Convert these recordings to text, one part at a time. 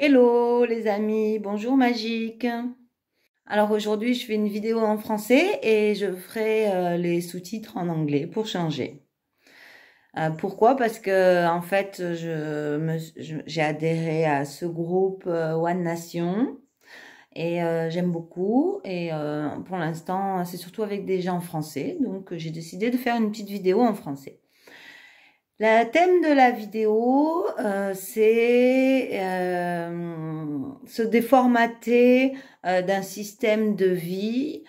Hello les amis, bonjour magique. Alors aujourd'hui je fais une vidéo en français et je ferai les sous-titres en anglais pour changer. Pourquoi? Parce que en fait j'ai adhéré à ce groupe One Nation et j'aime beaucoup et pour l'instant c'est surtout avec des gens français, donc j'ai décidé de faire une petite vidéo en français. Le thème de la vidéo, c'est se déformater d'un système de vie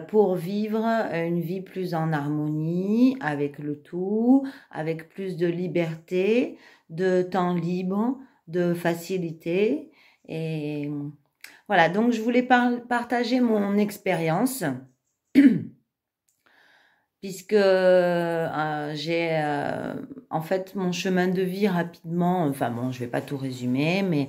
pour vivre une vie plus en harmonie avec le tout, avec plus de liberté, de temps libre, de facilité. Et voilà, donc je voulais partager mon expérience. Puisque j'ai en fait mon chemin de vie rapidement, enfin bon, je vais pas tout résumer, mais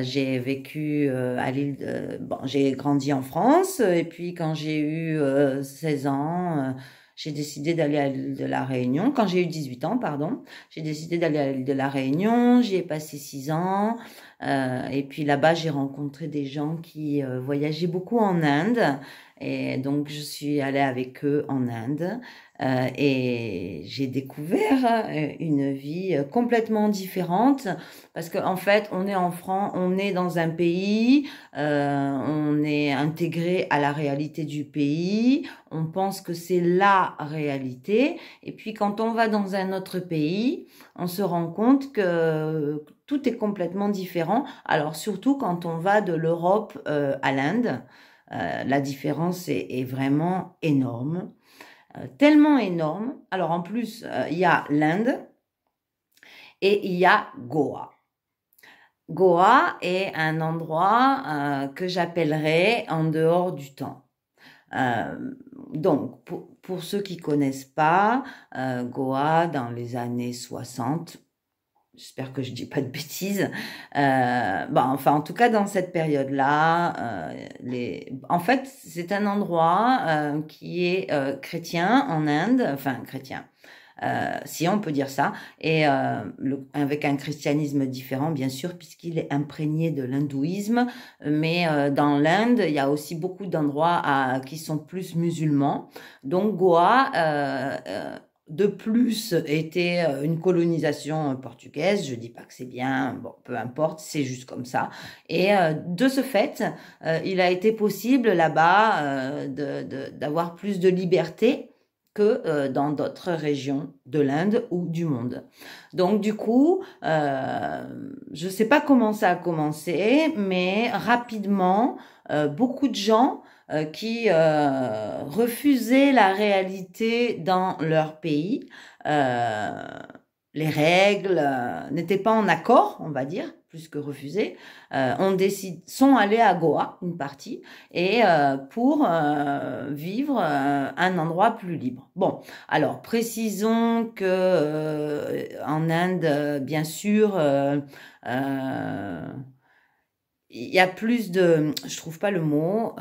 j'ai vécu à l'île bon, j'ai grandi en France, et puis quand j'ai eu 16 ans, j'ai décidé d'aller à l'île de la Réunion. Quand j'ai eu 18 ans, pardon, j'ai décidé d'aller à l'île de la Réunion, j'y ai passé 6 ans, et puis là-bas j'ai rencontré des gens qui voyageaient beaucoup en Inde. Et donc, je suis allée avec eux en Inde et j'ai découvert une vie complètement différente parce qu'en fait, on est en France, on est dans un pays, on est intégré à la réalité du pays, on pense que c'est la réalité. Et puis, quand on va dans un autre pays, on se rend compte que tout est complètement différent. Alors, surtout quand on va de l'Europe à l'Inde. La différence est vraiment énorme, tellement énorme. Alors en plus, il y a l'Inde et il y a Goa. Goa est un endroit que j'appellerais en dehors du temps. Donc, pour ceux qui connaissent pas, Goa, dans les années 60, j'espère que je dis pas de bêtises. Bon, enfin, en tout cas, dans cette période-là, en fait, c'est un endroit qui est chrétien en Inde, enfin chrétien, si on peut dire ça, et avec un christianisme différent, bien sûr, puisqu'il est imprégné de l'hindouisme. Mais dans l'Inde, il y a aussi beaucoup d'endroits qui sont plus musulmans. Donc, Goa de plus était une colonisation portugaise. Je dis pas que c'est bien, bon, peu importe, c'est juste comme ça. Et de ce fait, il a été possible là-bas d'avoir plus de liberté que dans d'autres régions de l'Inde ou du monde. Donc du coup, je ne sais pas comment ça a commencé, mais rapidement, beaucoup de gens qui refusaient la réalité dans leur pays. Les règles n'étaient pas en accord, on va dire, plus que refusées. Sont allés à Goa, une partie, et pour vivre un endroit plus libre. Bon, alors précisons que en Inde, bien sûr, il y a plus de, je trouve pas le mot,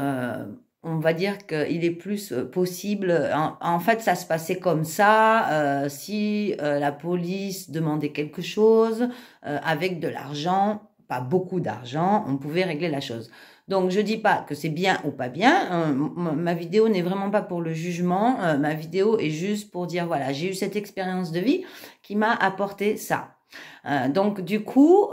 on va dire qu'il est plus possible. En fait, ça se passait comme ça. Si la police demandait quelque chose avec de l'argent, pas beaucoup d'argent, on pouvait régler la chose. Donc, je dis pas que c'est bien ou pas bien. Ma vidéo n'est vraiment pas pour le jugement. Ma vidéo est juste pour dire, voilà, j'ai eu cette expérience de vie qui m'a apporté ça. Donc du coup,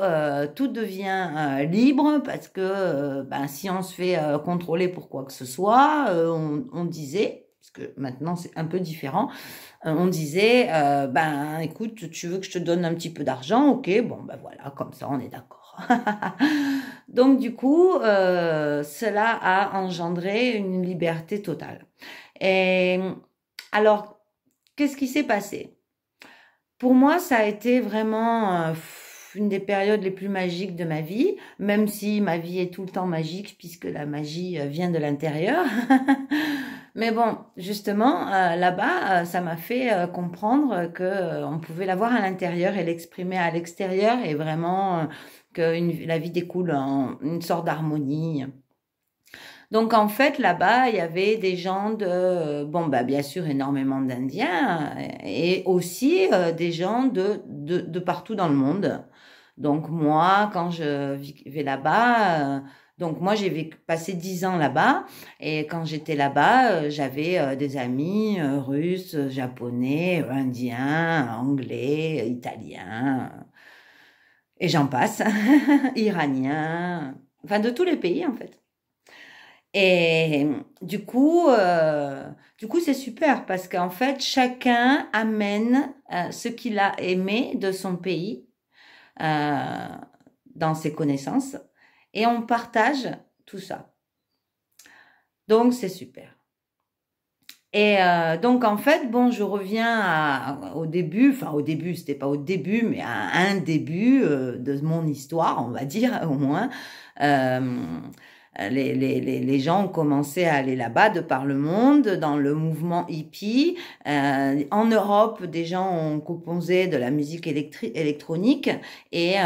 tout devient libre parce que ben, si on se fait contrôler pour quoi que ce soit, on disait, parce que maintenant c'est un peu différent, on disait, ben écoute, tu veux que je te donne un petit peu d'argent, ok, bon ben voilà, comme ça on est d'accord. Donc du coup, cela a engendré une liberté totale. Et alors, qu'est-ce qui s'est passé? Pour moi, ça a été vraiment une des périodes les plus magiques de ma vie, même si ma vie est tout le temps magique puisque la magie vient de l'intérieur. Mais bon, justement, là-bas, ça m'a fait comprendre que on pouvait l'avoir à l'intérieur et l'exprimer à l'extérieur et vraiment que la vie découle en une sorte d'harmonie. Donc en fait là-bas il y avait des gens de bon bah bien sûr énormément d'Indiens et aussi des gens de partout dans le monde. Donc moi, quand je vivais là-bas, donc moi j'ai passé 10 ans là-bas et quand j'étais là-bas, j'avais des amis russes, japonais, indiens, anglais, italiens et j'en passe, iraniens, enfin de tous les pays en fait. Et du coup, c'est super parce qu'en fait, chacun amène ce qu'il a aimé de son pays euh, dans ses connaissances et on partage tout ça. Donc, c'est super. Et donc, en fait, bon, je reviens au début, enfin au début, c'était pas au début, mais à un début de mon histoire, on va dire au moins. Euh, les gens ont commencé à aller là-bas de par le monde, dans le mouvement hippie. En Europe, des gens ont composé de la musique électronique. Et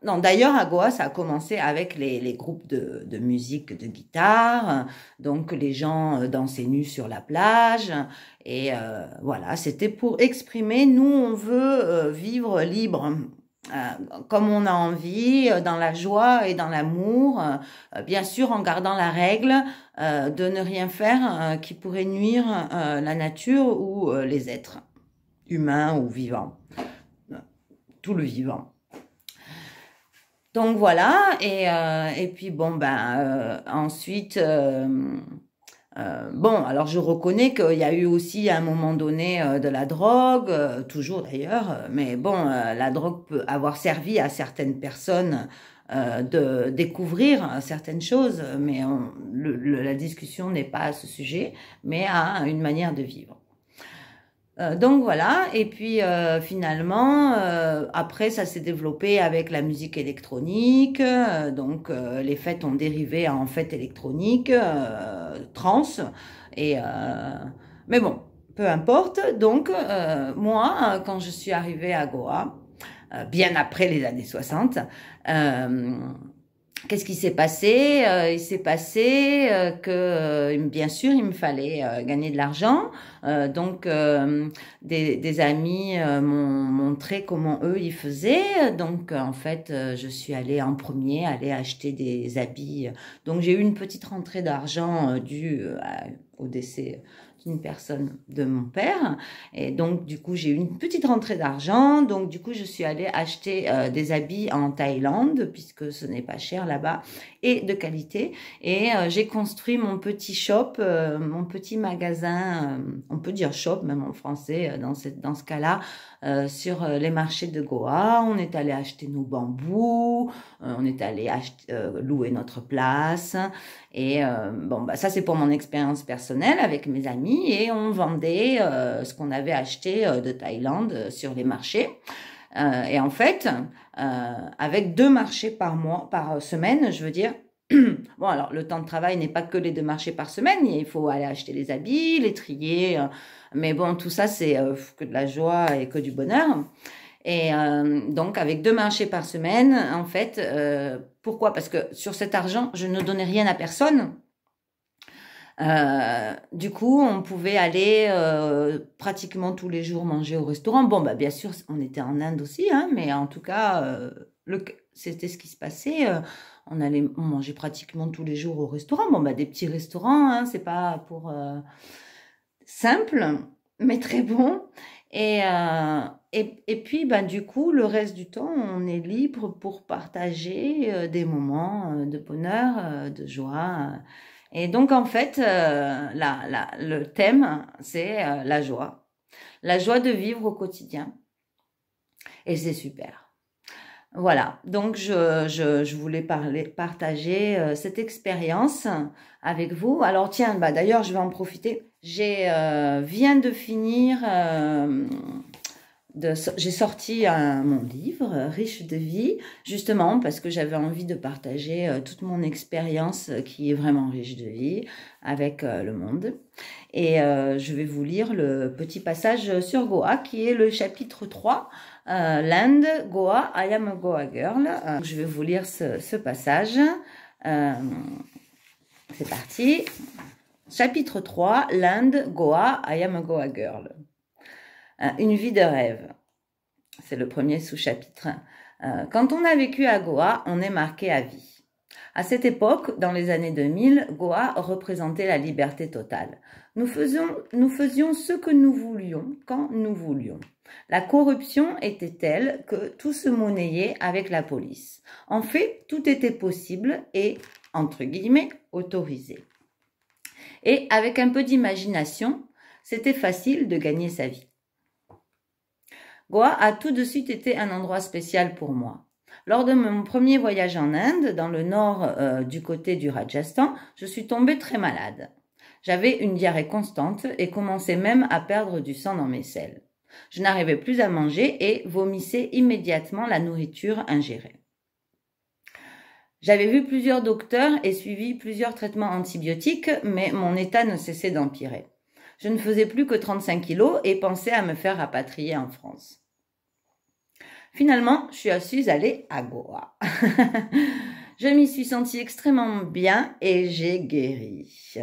non, d'ailleurs, à Goa, ça a commencé avec les groupes de musique de guitare. Donc, les gens dansaient nus sur la plage. Et voilà, c'était pour exprimer, nous, on veut vivre libre. Comme on a envie, dans la joie et dans l'amour, bien sûr en gardant la règle de ne rien faire qui pourrait nuire la nature ou les êtres humains ou vivants, tout le vivant. Donc voilà, et puis bon ben ensuite bon, alors je reconnais qu'il y a eu aussi à un moment donné de la drogue, toujours d'ailleurs, mais bon, la drogue peut avoir servi à certaines personnes de découvrir certaines choses, mais la discussion n'est pas à ce sujet, mais à une manière de vivre. Donc voilà, et puis finalement, après ça s'est développé avec la musique électronique, donc les fêtes ont dérivé en fêtes électroniques, trance, et mais bon, peu importe. Donc moi, quand je suis arrivée à Goa, bien après les années 60, qu'est-ce qui s'est passé? Il s'est passé que, bien sûr, il me fallait gagner de l'argent. Donc, des amis m'ont montré comment eux, ils faisaient. Donc, en fait, je suis allée en premier, aller acheter des habits. Donc, j'ai eu une petite rentrée d'argent due au décès d'une personne de mon père. Et donc, du coup, j'ai eu une petite rentrée d'argent. Donc, du coup, je suis allée acheter des habits en Thaïlande, puisque ce n'est pas cher là-bas, et de qualité. Et j'ai construit mon petit shop, mon petit magasin, on peut dire shop, même en français, dans ce cas-là, sur les marchés de Goa. On est allé acheter nos bambous, on est allé louer notre place. Et bon, bah, ça, c'est pour mon expérience personnelle avec mes amis. Et on vendait ce qu'on avait acheté de Thaïlande sur les marchés. Et en fait, avec 2 marchés par mois, par semaine, je veux dire. Bon, alors le temps de travail n'est pas que les 2 marchés par semaine. Il faut aller acheter les habits, les trier. Mais bon, tout ça, c'est que de la joie et que du bonheur. Et donc, avec 2 marchés par semaine, en fait, pourquoi? Parce que sur cet argent, je ne donnais rien à personne. Du coup, on pouvait aller pratiquement tous les jours manger au restaurant. Bon, bah bien sûr, on était en Inde aussi, hein, mais en tout cas, c'était ce qui se passait. On allait manger pratiquement tous les jours au restaurant. Bon, bah des petits restaurants, hein, c'est pas pour simple, mais très bon. Et puis, ben, du coup, le reste du temps, on est libre pour partager des moments de bonheur, de joie. Et donc, en fait, le thème, c'est la joie. La joie de vivre au quotidien. Et c'est super. Voilà, donc je voulais partager cette expérience avec vous. Alors tiens, bah d'ailleurs, je vais en profiter. Viens de finir, j'ai sorti mon livre, Riche de vie, justement parce que j'avais envie de partager toute mon expérience qui est vraiment riche de vie avec le monde. Et je vais vous lire le petit passage sur Goa qui est le chapitre 3. Land, Goa, I am a Goa girl. Je vais vous lire ce passage. C'est parti. Chapitre 3, Land, Goa, I am a Goa girl. Une vie de rêve. C'est le premier sous-chapitre. Quand on a vécu à Goa, on est marqué à vie. À cette époque, dans les années 2000, Goa représentait la liberté totale. Nous faisions ce que nous voulions, quand nous voulions. La corruption était telle que tout se monnayait avec la police. En fait, tout était possible et, entre guillemets, autorisé. Et avec un peu d'imagination, c'était facile de gagner sa vie. Goa a tout de suite été un endroit spécial pour moi. Lors de mon premier voyage en Inde, dans le nord du côté du Rajasthan, je suis tombée très malade. J'avais une diarrhée constante et commençais même à perdre du sang dans mes selles. Je n'arrivais plus à manger et vomissais immédiatement la nourriture ingérée. J'avais vu plusieurs docteurs et suivi plusieurs traitements antibiotiques, mais mon état ne cessait d'empirer. Je ne faisais plus que 35 kilos et pensais à me faire rapatrier en France. Finalement, je suis allée à Goa. Je m'y suis sentie extrêmement bien et j'ai guéri.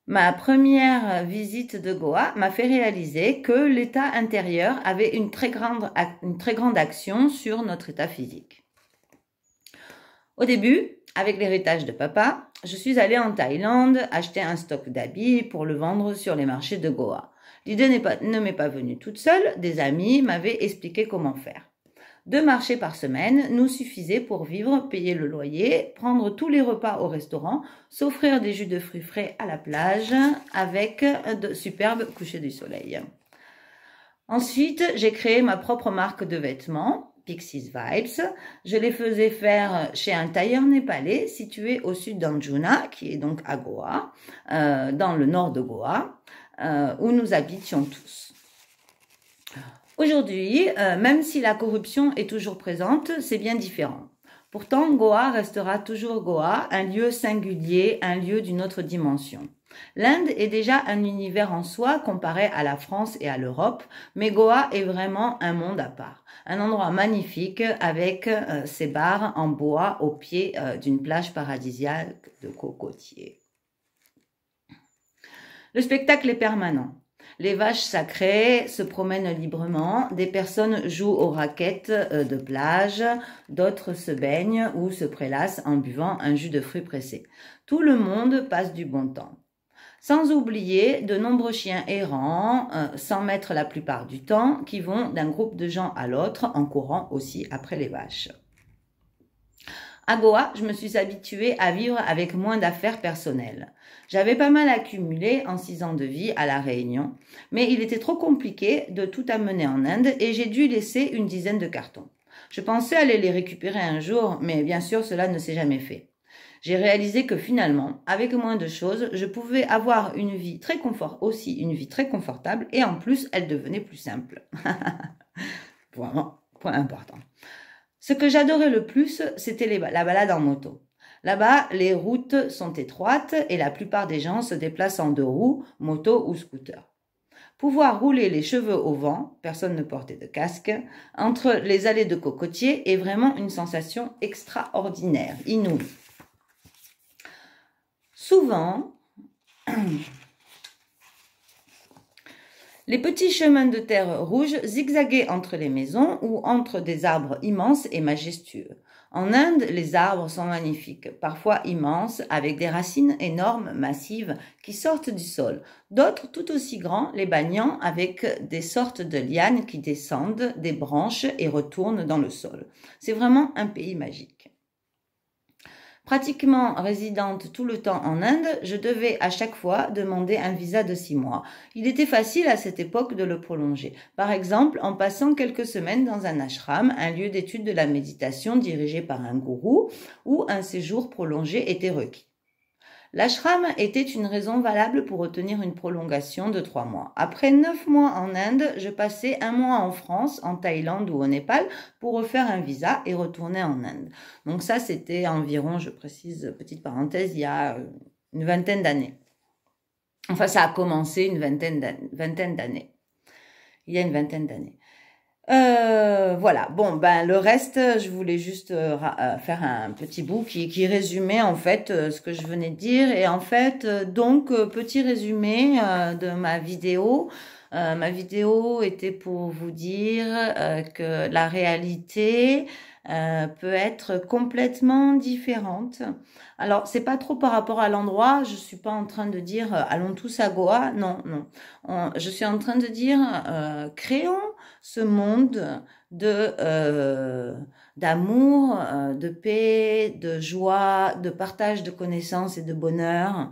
Ma première visite de Goa m'a fait réaliser que l'état intérieur avait une très grande action sur notre état physique. Au début, avec l'héritage de papa, je suis allée en Thaïlande acheter un stock d'habits pour le vendre sur les marchés de Goa. L'idée ne m'est pas venue toute seule, des amis m'avaient expliqué comment faire. 2 marchés par semaine nous suffisaient pour vivre, payer le loyer, prendre tous les repas au restaurant, s'offrir des jus de fruits frais à la plage avec de superbes couchers du soleil. Ensuite, j'ai créé ma propre marque de vêtements, Pixies Vibes. Je les faisais faire chez un tailleur népalais situé au sud d'Anjuna, qui est donc à Goa, dans le nord de Goa, où nous habitions tous. Aujourd'hui, même si la corruption est toujours présente, c'est bien différent. Pourtant, Goa restera toujours Goa, un lieu singulier, un lieu d'une autre dimension. L'Inde est déjà un univers en soi comparé à la France et à l'Europe, mais Goa est vraiment un monde à part. Un endroit magnifique avec ses bars en bois au pied d'une plage paradisiaque de cocotiers. Le spectacle est permanent. Les vaches sacrées se promènent librement, des personnes jouent aux raquettes de plage, d'autres se baignent ou se prélassent en buvant un jus de fruits pressés. Tout le monde passe du bon temps. Sans oublier de nombreux chiens errants, sans maître la plupart du temps, qui vont d'un groupe de gens à l'autre en courant aussi après les vaches. À Goa, je me suis habituée à vivre avec moins d'affaires personnelles. J'avais pas mal accumulé en 6 ans de vie à La Réunion, mais il était trop compliqué de tout amener en Inde et j'ai dû laisser une dizaine de cartons. Je pensais aller les récupérer un jour, mais bien sûr cela ne s'est jamais fait. J'ai réalisé que finalement, avec moins de choses, je pouvais avoir une vie très confortable et en plus, elle devenait plus simple. Vraiment, point important. Ce que j'adorais le plus, c'était la balade en moto. Là-bas, les routes sont étroites et la plupart des gens se déplacent en 2 roues, moto ou scooter. Pouvoir rouler les cheveux au vent, personne ne portait de casque, entre les allées de cocotiers est vraiment une sensation extraordinaire, inouïe. Souvent, les petits chemins de terre rouge zigzaguaient entre les maisons ou entre des arbres immenses et majestueux. En Inde, les arbres sont magnifiques, parfois immenses, avec des racines énormes, massives, qui sortent du sol. D'autres, tout aussi grands, les baignant avec des sortes de lianes qui descendent des branches et retournent dans le sol. C'est vraiment un pays magique. Pratiquement résidente tout le temps en Inde, je devais à chaque fois demander un visa de 6 mois. Il était facile à cette époque de le prolonger. Par exemple, en passant quelques semaines dans un ashram, un lieu d'étude de la méditation dirigé par un gourou, où un séjour prolongé était requis. L'ashram était une raison valable pour obtenir une prolongation de 3 mois. Après 9 mois en Inde, je passais 1 mois en France, en Thaïlande ou au Népal pour refaire un visa et retourner en Inde. Donc ça, c'était environ, je précise, petite parenthèse, il y a une vingtaine d'années. Enfin, ça a commencé une vingtaine d'années. Il y a une vingtaine d'années. Voilà, bon, ben le reste, je voulais juste faire un petit bout qui résumait en fait ce que je venais de dire. Et en fait, donc, petit résumé de ma vidéo. Ma vidéo était pour vous dire que la réalité peut être complètement différente. Alors, c'est pas trop par rapport à l'endroit. Je suis pas en train de dire allons tous à Goa. Non, non. Je suis en train de dire créons ce monde d'amour, de paix, de joie, de partage de connaissances et de bonheur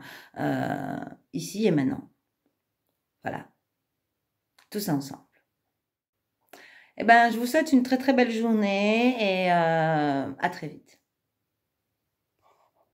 ici et maintenant. Voilà, tous ensemble. Eh ben, je vous souhaite une très très belle journée et à très vite.